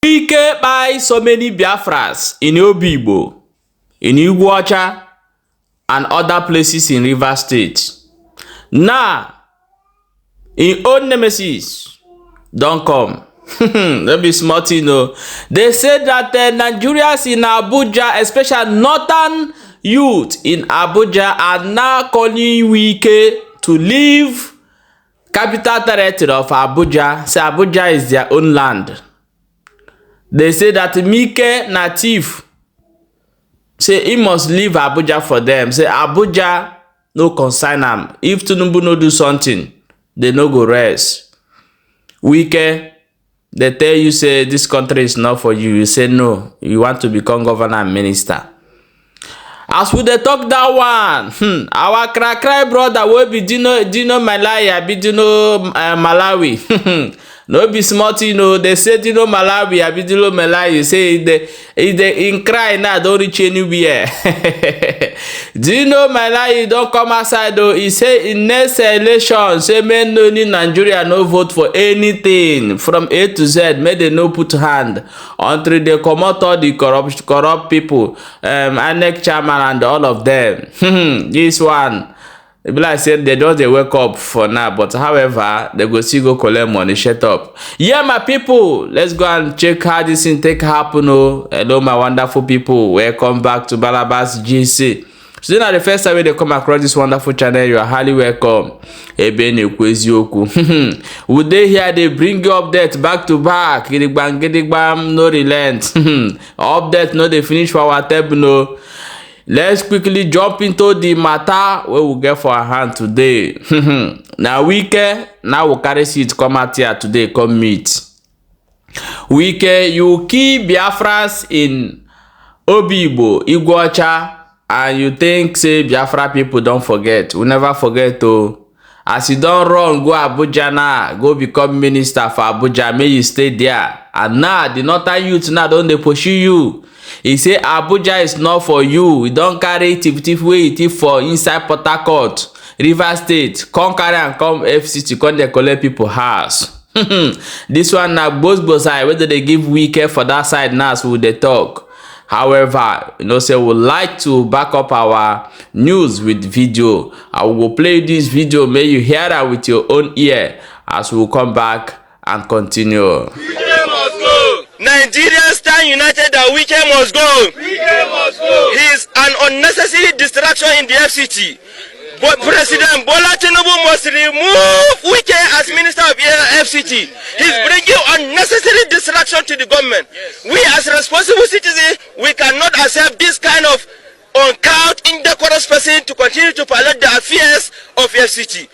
Wiké buy so many Biafras in Obigbọ, in Iguacha, and other places in Rivers State. Now, in own nemesis, don't come. Don't be smart, you know. They said that Nigerians in Abuja, especially northern youth in Abuja, are now calling Wiké to leave capital territory of Abuja. Say Abuja is their own land. They say that Wiké native. Say he must leave Abuja for them. Say Abuja no concern am. If Tinubu no do something, they no go rest. Wiké, they tell you say this country is not for you. You say no. You want to become governor and minister. As we dey talk that one, our cry brother will be Dino Malaya, be Dino Malawi. No be smart, you know. They say Dino Malawi, I be Dino Malawi. Say they in cry now, don't reach anywhere. Dino Malawi don't come outside though. He say in next election, say men no need Nigeria no vote for anything from A to Z. May they no put hand until they come out all the corrupt people, INEC chairman and all of them. This one. Like I said, they just wake up for now, but however, they go still go collect money. Shut up. Yeah, my people, let's go and check how this thing take happen. Oh, hello, my wonderful people. Welcome back to Balabas GC. So now the first time they come across this wonderful channel, you are highly welcome. Would they hear they bring you update back to back? Gidigbam, no relent. Update, no, they finish for our table, no. Let's quickly jump into the matter where we get for our hand today. Now Wiké, now we carry seat come out here today, come meet. Wiké, you keep Biafras in Obigbọ, Iguacha, and you think say Biafra people don't forget. We never forget to. As you don't run, go Abuja now, go become minister for Abuja, may you stay there. And now the northern youth now don't they pursue you. He say Abuja is not for you. We don't carry thief way for inside Port Harcourt, River State. Come carry and come FCT, come they collect people house. This one now both side, whether they give Wiké for that side now, so they talk. However, you know, say we like to back up our news with video. I will play this video, may you hear that with your own ear as we will come back and continue. Nigerians stand united that Wiké must go. Wiké must go. He is an unnecessary distraction in the FCT. But President Bola Tinubu must remove Wiké as Minister of FCT. He's bringing unnecessary distraction to the government. We as responsible citizens, we cannot accept this kind of uncouth, indecorous person to continue to pilot the affairs of FCT.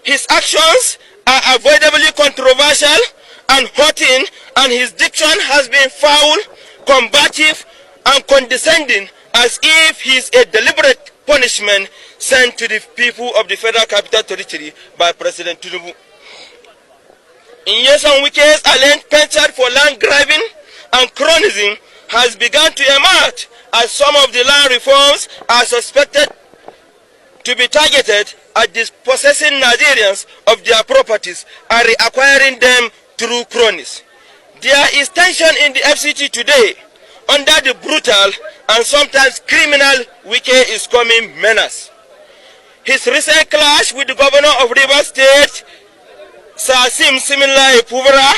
His actions are avoidably controversial and hurting, and his diction has been foul, combative, and condescending, as if he's a deliberate punishment sent to the people of the Federal Capital Territory by President Tinubu. In years and Wiké's alleged penchant for land grabbing and cronyism has begun to emerge, as some of the land reforms are suspected to be targeted at dispossessing Nigerians of their properties and reacquiring them through cronies. There is tension in the FCT today under the brutal and sometimes criminal Wiké is coming menace. His recent clash with the governor of Rivers State, Sasim Siminalayi Puvara,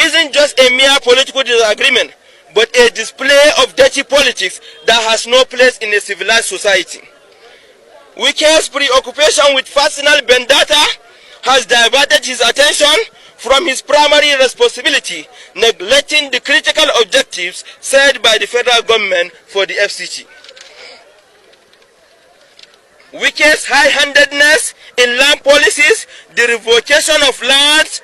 isn't just a mere political disagreement, but a display of dirty politics that has no place in a civilized society. Wiké's preoccupation with personal vendetta has diverted his attention from his primary responsibility, neglecting the critical objectives set by the federal government for the FCT. Wiké's high-handedness in land policies, the revocation of lands,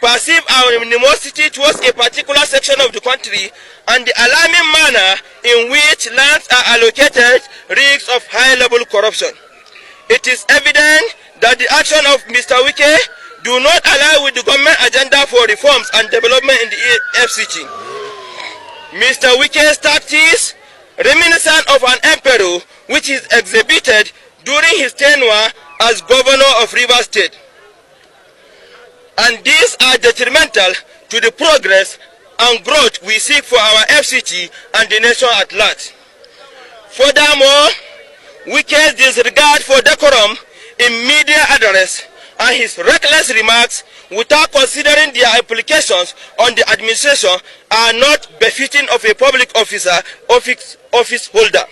perceived animosity towards a particular section of the country, and the alarming manner in which lands are allocated risks of high-level corruption. It is evident that the action of Mr. Wiké do not align with the government agenda for reforms and development in the FCT. Mr. Wiké's tactics, reminiscent of an emperor, which is exhibited during his tenure as governor of Rivers State. And these are detrimental to the progress and growth we seek for our FCT and the nation at large. Furthermore, Wike's disregard for decorum in media address and his reckless remarks without considering their implications on the administration are not befitting of a public office holder.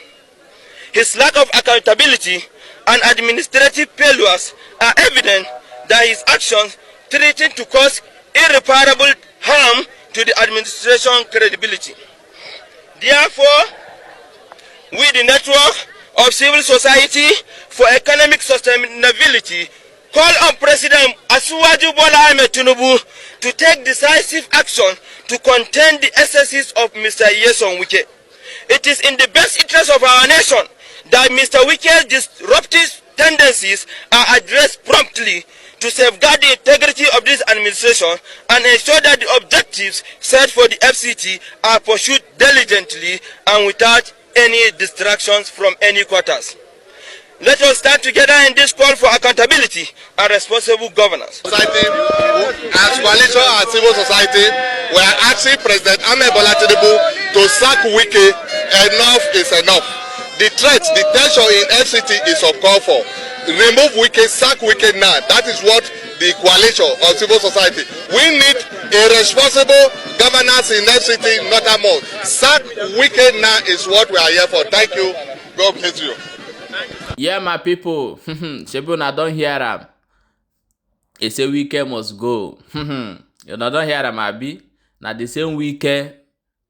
His lack of accountability and administrative failures are evident that his actions threaten to cause irreparable harm to the administration credibility. Therefore, we, the network of civil society for economic sustainability, call on President Asiwaju Bola Ahmed Tinubu to take decisive action to contain the excesses of Mr. Nyesom Wike. It is in the best interest of our nation that Mr. Wike's disruptive tendencies are addressed promptly to safeguard the integrity of this administration and ensure that the objectives set for the FCT are pursued diligently and without any distractions from any quarters. Let us stand together in this call for accountability and responsible governance. Society, as coalition and civil society, we are asking President Ahmed Bola Tinubu to sack Wike. Enough is enough. The threat, the tension in FCT is uncalled for. Remove Wike, sack Wike now. That is what the coalition of civil society. We need a responsible governance in FCT, not more. Sack Wike now is what we are here for. Thank you. God bless you. Yeah, my people. Shebuna don't hear am. It say Wike must go. You don't hear am, abi? Na the same Wike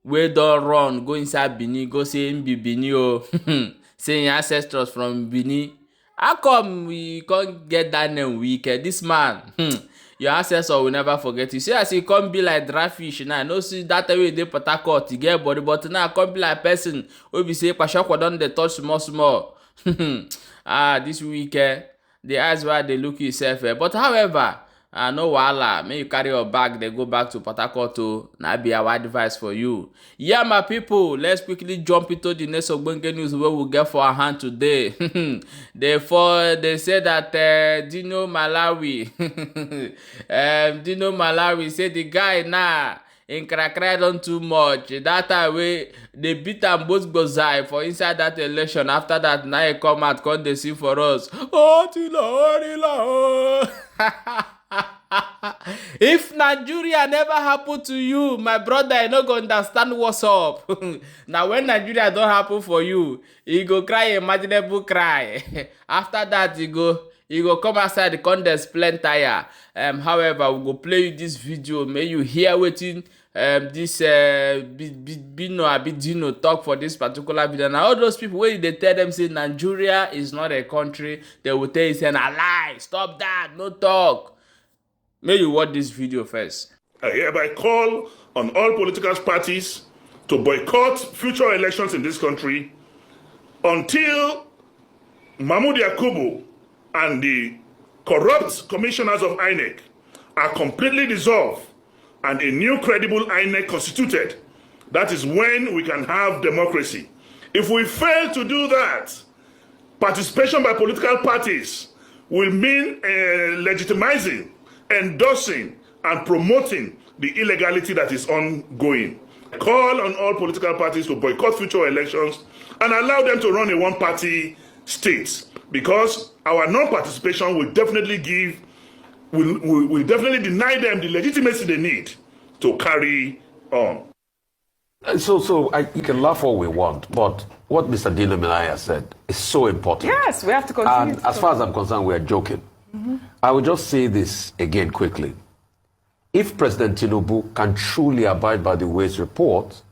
we don't run go inside Benin, go say him be Benin o. Say him ancestors from Benin. How come we can't get that name Wike? This man, your ancestors will never forget you. See as he come be like dry fish now. No see that way they Port Harcourt, he get body, but now come be like person we be say Pashakwa don dey touch small. This Wike, the eyes where they look yourself. But however, no wahala. May you carry your bag, they go back to Port Harcourt to na be our advice for you. Yeah, my people, let's quickly jump into the next Ogbonge news where we'll get for our hand today. They say that Dino Malawi say the guy now in crack on too much. That time we they beat them both gozai for inside that election. After that, now he come out, come they sing for us. Oh, Tilo. If Nigeria never happened to you, my brother, you no go understand what's up. Now when Nigeria don't happen for you, you go cry imaginable cry. After that, you go come outside, come display tire. However, we go play you this video. May you hear wetin this Dino talk for this particular video. Now all those people when they tell them say Nigeria is not a country, they will tell you say na lie. Stop that, no talk. May you watch this video first. I hereby call on all political parties to boycott future elections in this country until Mahmoud Yakubu and the corrupt commissioners of INEC are completely dissolved and a new credible INEC constituted. That is when we can have democracy. If we fail to do that, participation by political parties will mean legitimizing, endorsing, and promoting the illegality that is ongoing. Call on all political parties to boycott future elections and allow them to run a one-party state, because our non-participation will definitely will definitely deny them the legitimacy they need to carry on. You can laugh all we want, but what Mr. Dino Vøw said is so important. Yes, we have to continue. And as far as I'm concerned, we are joking. I will just say this again quickly. If President Tinubu can truly abide by the Way's report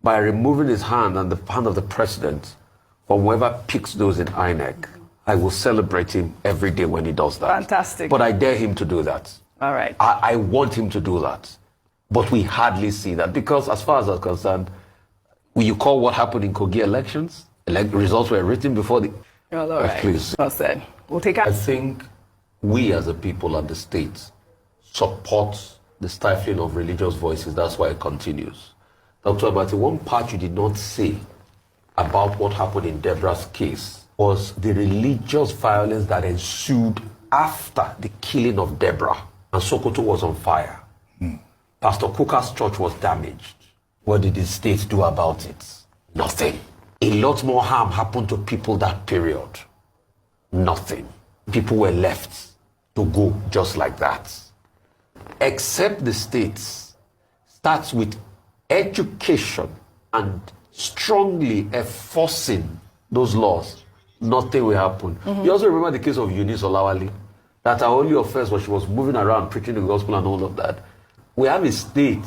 by removing his hand and the hand of the president from whoever picks those in INEC, I will celebrate him every day when he does that. Fantastic. But I dare him to do that. All right. I want him to do that. But we hardly see that because as far as I'm concerned, will you call what happened in Kogi elections? Results were written before the... Well, all right. Please. Well said. We'll take out... I think we as a people and the state support the stifling of religious voices. That's why it continues. Dr. Abati, one part you did not say about what happened in Deborah's case was the religious violence that ensued after the killing of Deborah, and Sokoto was on fire. Pastor Coker's church was damaged. What did the state do about it? Nothing. A lot more harm happened to people that period. Nothing. People were left to go just like that. Except the states starts with education and strongly enforcing those laws, nothing will happen. You also remember the case of Eunice Olawale, that her only offense was she was moving around preaching the gospel and all of that. We have a state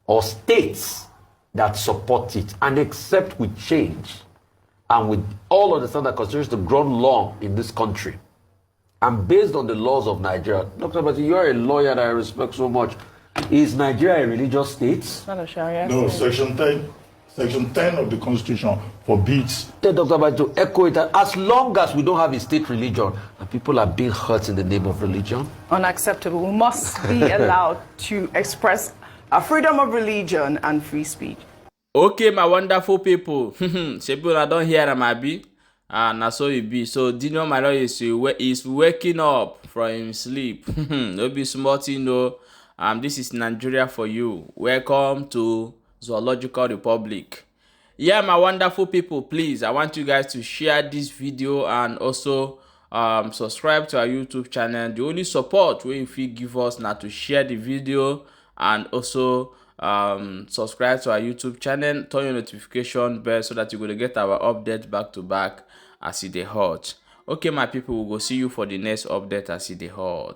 or states that support it and accept with change and with all understand that considers the ground law in this country. And based on the laws of Nigeria, Dr. Bati, you are a lawyer that I respect so much. Is Nigeria a religious state? Not a Sharia. No, Section 10 of the Constitution forbids. Tell Dr. Bati to echo it that as long as we don't have a state religion and people are being hurt in the name of religion. Unacceptable. We must be allowed to express our freedom of religion and free speech. Okay, my wonderful people. People, I don't hear them, Abi. And so it be. So Dino Vøw is waking up from his sleep. No be smart, you know. This is Nigeria for you. Welcome to Zoological Republic. Yeah, my wonderful people, please, I want you guys to share this video and also subscribe to our YouTube channel. The only support we if you give us now to share the video and also subscribe to our YouTube channel, turn your notification bell so that you're going to get our update back to back as it dey hot. Okay, my people, we'll go see you for the next update as it dey hot.